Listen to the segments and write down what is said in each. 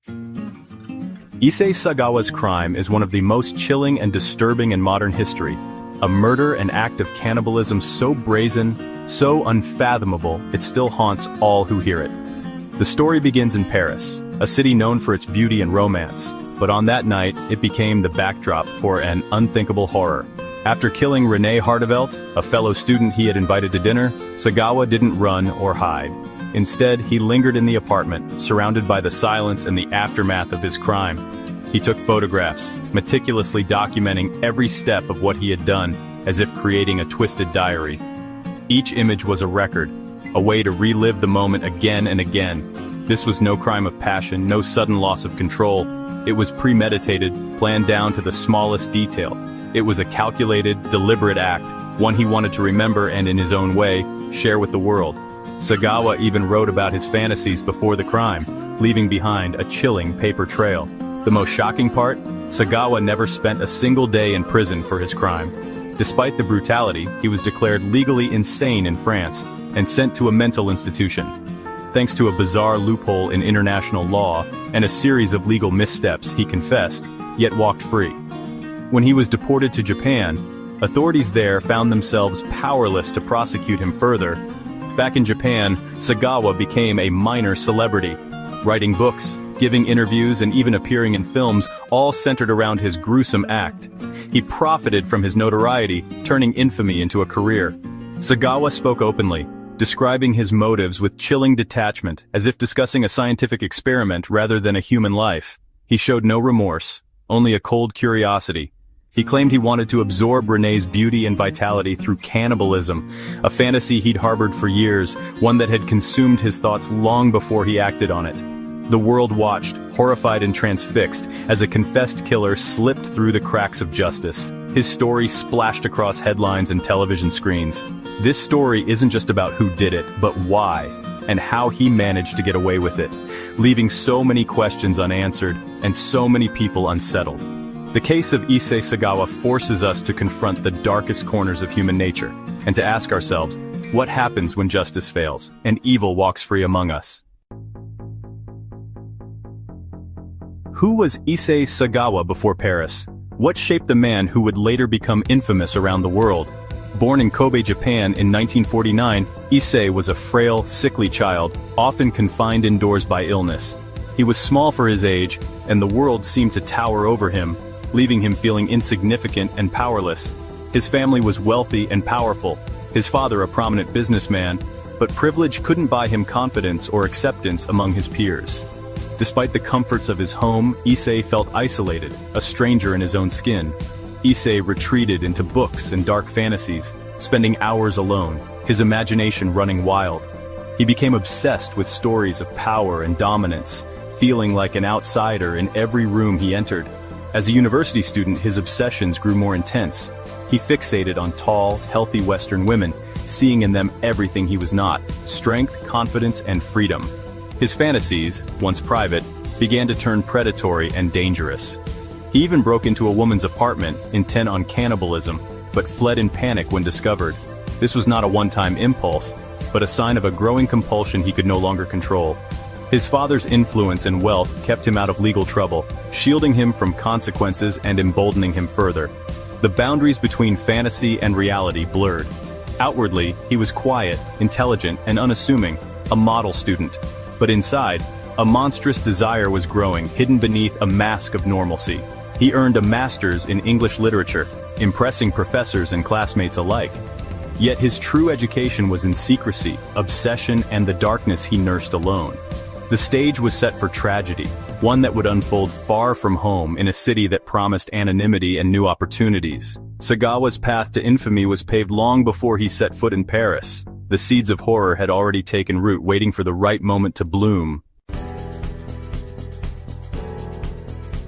Issei Sagawa's crime is one of the most chilling and disturbing in modern history. A murder and act of cannibalism so brazen, so unfathomable, it still haunts all who hear it. The story begins in Paris, a city known for its beauty and romance, but on that night, it became the backdrop for an unthinkable horror. After killing René Hartevelt, a fellow student he had invited to dinner, Sagawa didn't run or hide. Instead, he lingered in the apartment, surrounded by the silence and the aftermath of his crime. He took photographs, meticulously documenting every step of what he had done, as if creating a twisted diary. Each image was a record, a way to relive the moment again and again. This was no crime of passion, no sudden loss of control. It was premeditated, planned down to the smallest detail. It was a calculated, deliberate act, one he wanted to remember and in his own way, share with the world. Sagawa even wrote about his fantasies before the crime, leaving behind a chilling paper trail. The most shocking part? Sagawa never spent a single day in prison for his crime. Despite the brutality, he was declared legally insane in France and sent to a mental institution. Thanks to a bizarre loophole in international law and a series of legal missteps, he confessed, yet walked free. When he was deported to Japan, authorities there found themselves powerless to prosecute him further. Back in Japan, Sagawa became a minor celebrity, writing books, giving interviews, and even appearing in films, all centered around his gruesome act. He profited from his notoriety, turning infamy into a career. Sagawa spoke openly, describing his motives with chilling detachment, as if discussing a scientific experiment rather than a human life. He showed no remorse, only a cold curiosity. He claimed he wanted to absorb René's beauty and vitality through cannibalism, a fantasy he'd harbored for years, one that had consumed his thoughts long before he acted on it. The world watched, horrified and transfixed, as a confessed killer slipped through the cracks of justice. His story splashed across headlines and television screens. This story isn't just about who did it, but why, and how he managed to get away with it, leaving so many questions unanswered and so many people unsettled. The case of Issei Sagawa forces us to confront the darkest corners of human nature, and to ask ourselves, what happens when justice fails, and evil walks free among us? Who was Issei Sagawa before Paris? What shaped the man who would later become infamous around the world? Born in Kobe, Japan in 1949, Issei was a frail, sickly child, often confined indoors by illness. He was small for his age, and the world seemed to tower over him, leaving him feeling insignificant and powerless. His family was wealthy and powerful, his father a prominent businessman, but privilege couldn't buy him confidence or acceptance among his peers. Despite the comforts of his home, Issei felt isolated, a stranger in his own skin. Issei retreated into books and dark fantasies, spending hours alone, his imagination running wild. He became obsessed with stories of power and dominance, feeling like an outsider in every room he entered. As a university student, his obsessions grew more intense. He fixated on tall, healthy Western women, seeing in them everything he was not: strength, confidence, and freedom. His fantasies, once private, began to turn predatory and dangerous. He even broke into a woman's apartment, intent on cannibalism, but fled in panic when discovered. This was not a one-time impulse, but a sign of a growing compulsion he could no longer control. His father's influence and wealth kept him out of legal trouble, shielding him from consequences and emboldening him further. The boundaries between fantasy and reality blurred. Outwardly, he was quiet, intelligent, and unassuming, a model student. But inside, a monstrous desire was growing, hidden beneath a mask of normalcy. He earned a master's in English literature, impressing professors and classmates alike. Yet his true education was in secrecy, obsession, and the darkness he nursed alone. The stage was set for tragedy, one that would unfold far from home in a city that promised anonymity and new opportunities. Sagawa's path to infamy was paved long before he set foot in Paris. The seeds of horror had already taken root, waiting for the right moment to bloom.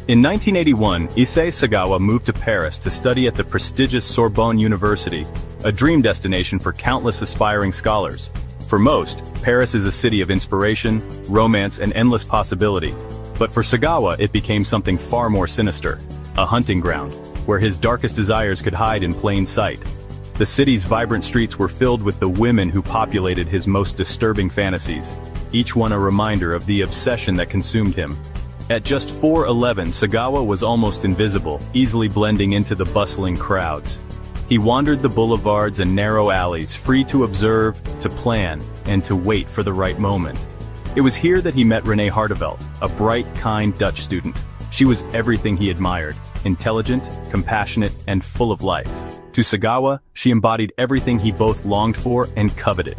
In 1981, Issei Sagawa moved to Paris to study at the prestigious Sorbonne University, a dream destination for countless aspiring scholars. For most, Paris is a city of inspiration, romance, and endless possibility. But for Sagawa, it became something far more sinister, a hunting ground, where his darkest desires could hide in plain sight. The city's vibrant streets were filled with the women who populated his most disturbing fantasies, each one a reminder of the obsession that consumed him. At just 4'11", Sagawa was almost invisible, easily blending into the bustling crowds. He wandered the boulevards and narrow alleys, free to observe, to plan, and to wait for the right moment. It was here that he met Renee Hartevelt, a bright, kind Dutch student. She was everything he admired: intelligent, compassionate, and full of life. To Sagawa, she embodied everything he both longed for and coveted.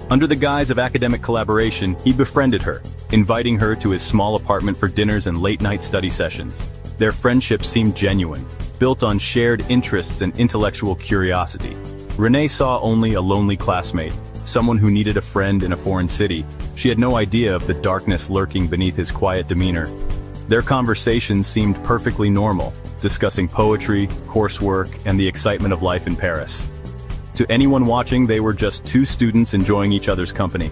Under the guise of academic collaboration, he befriended her, inviting her to his small apartment for dinners and late-night study sessions. Their friendship seemed genuine, built on shared interests and intellectual curiosity. Renee saw only a lonely classmate, someone who needed a friend in a foreign city. She had no idea of the darkness lurking beneath his quiet demeanor. Their conversations seemed perfectly normal, discussing poetry, coursework, and the excitement of life in Paris. To anyone watching, they were just two students enjoying each other's company.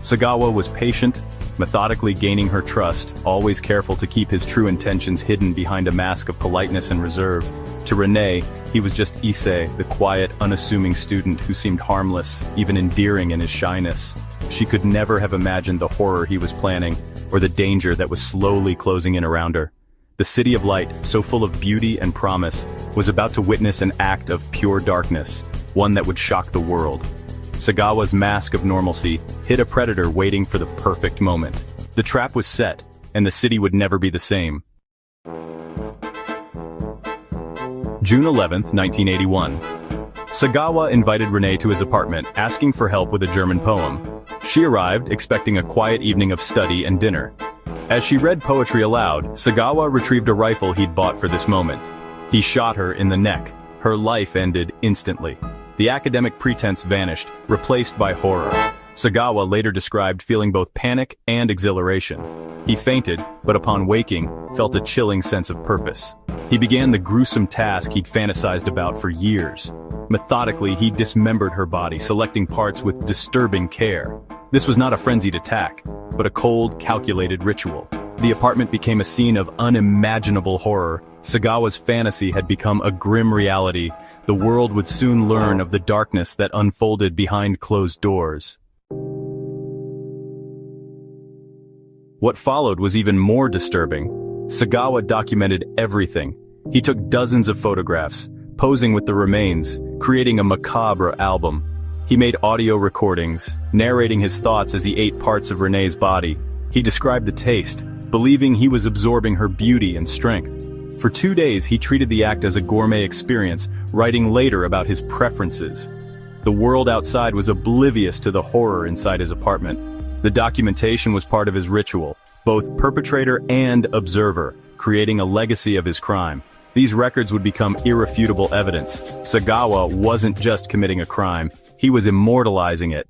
Sagawa was patient, methodically gaining her trust, always careful to keep his true intentions hidden behind a mask of politeness and reserve. To Renee, he was just Issei, the quiet, unassuming student who seemed harmless, even endearing in his shyness. She could never have imagined the horror he was planning, or the danger that was slowly closing in around her. The city of light, so full of beauty and promise, was about to witness an act of pure darkness, one that would shock the world. Sagawa's mask of normalcy hid a predator waiting for the perfect moment. The trap was set, and the city would never be the same. June 11, 1981. Sagawa invited Renee to his apartment, asking for help with a German poem. She arrived, expecting a quiet evening of study and dinner. As she read poetry aloud, Sagawa retrieved a rifle he'd bought for this moment. He shot her in the neck. Her life ended instantly. The academic pretense vanished, replaced by horror. Sagawa later described feeling both panic and exhilaration. He fainted, but upon waking, felt a chilling sense of purpose. He began the gruesome task he'd fantasized about for years. Methodically, he dismembered her body, selecting parts with disturbing care. This was not a frenzied attack, but a cold, calculated ritual. The apartment became a scene of unimaginable horror. Sagawa's fantasy had become a grim reality. The world would soon learn of the darkness that unfolded behind closed doors. What followed was even more disturbing. Sagawa documented everything. He took dozens of photographs, posing with the remains, creating a macabre album. He made audio recordings, narrating his thoughts as he ate parts of Renee's body. He described the taste, believing he was absorbing her beauty and strength. For 2 days, he treated the act as a gourmet experience, writing later about his preferences. The world outside was oblivious to the horror inside his apartment. The documentation was part of his ritual, both perpetrator and observer, creating a legacy of his crime. These records would become irrefutable evidence. Sagawa wasn't just committing a crime, he was immortalizing it.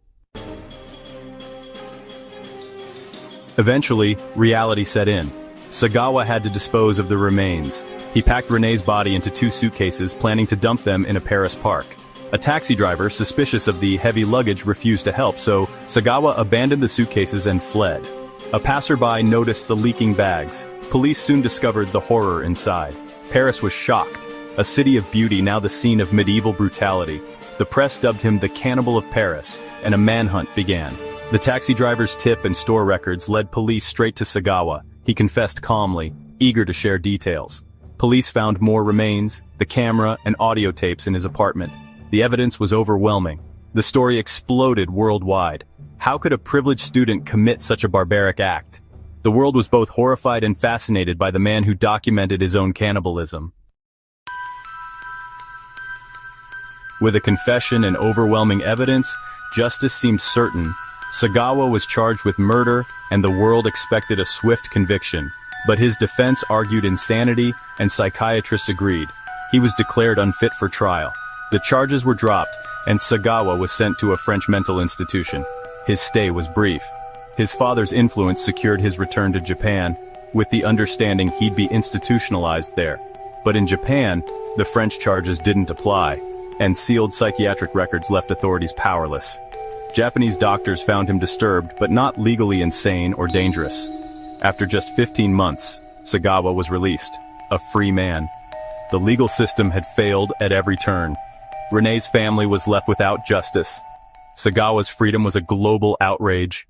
Eventually, reality set in. Sagawa had to dispose of the remains. He packed Renee's body into 2 suitcases, planning to dump them in a Paris park. A taxi driver, suspicious of the heavy luggage, refused to help, so Sagawa abandoned the suitcases and fled. A passerby noticed the leaking bags. Police soon discovered the horror inside. Paris was shocked. A city of beauty, now the scene of medieval brutality. The press dubbed him the Cannibal of Paris, and a manhunt began. The taxi driver's tip and store records led police straight to Sagawa. He confessed calmly, eager to share details. Police found more remains, the camera, and audio tapes in his apartment. The evidence was overwhelming. The story exploded worldwide. How could a privileged student commit such a barbaric act? The world was both horrified and fascinated by the man who documented his own cannibalism. With a confession and overwhelming evidence, justice seemed certain. Sagawa was charged with murder, and the world expected a swift conviction. But his defense argued insanity, and psychiatrists agreed. He was declared unfit for trial. The charges were dropped, and Sagawa was sent to a French mental institution. His stay was brief. His father's influence secured his return to Japan, with the understanding he'd be institutionalized there. But in Japan, the French charges didn't apply, and sealed psychiatric records left authorities powerless. Japanese doctors found him disturbed, but not legally insane or dangerous. After just 15 months, Sagawa was released, a free man. The legal system had failed at every turn. Renee's family was left without justice. Sagawa's freedom was a global outrage.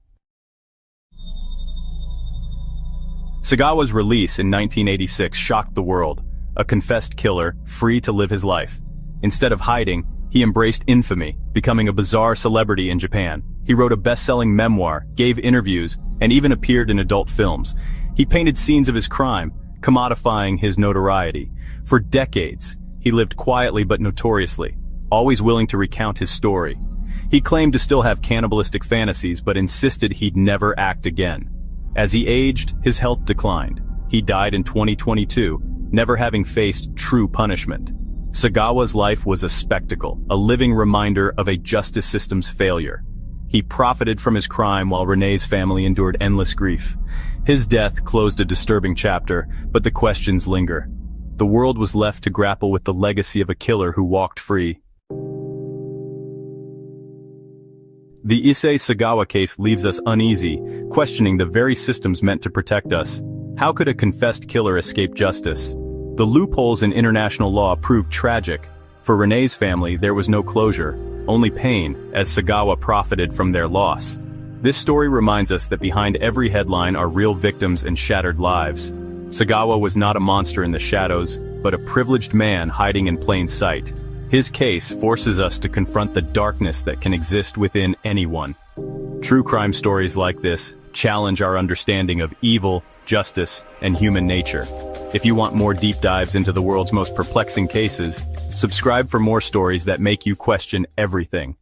Sagawa's release in 1986 shocked the world. A confessed killer, free to live his life. Instead of hiding, he embraced infamy, becoming a bizarre celebrity in Japan. He wrote a best-selling memoir, gave interviews, and even appeared in adult films. He painted scenes of his crime, commodifying his notoriety. For decades, he lived quietly but notoriously, always willing to recount his story. He claimed to still have cannibalistic fantasies but insisted he'd never act again. As he aged, his health declined. He died in 2022, never having faced true punishment. Sagawa's life was a spectacle, a living reminder of a justice system's failure. He profited from his crime while Renee's family endured endless grief. His death closed a disturbing chapter, but the questions linger. The world was left to grapple with the legacy of a killer who walked free. The Issei Sagawa case leaves us uneasy, questioning the very systems meant to protect us. How could a confessed killer escape justice? The loopholes in international law proved tragic. For Renee's family, there was no closure, only pain, as Sagawa profited from their loss. This story reminds us that behind every headline are real victims and shattered lives. Sagawa was not a monster in the shadows, but a privileged man hiding in plain sight. His case forces us to confront the darkness that can exist within anyone. True crime stories like this challenge our understanding of evil, justice, and human nature. If you want more deep dives into the world's most perplexing cases, subscribe for more stories that make you question everything.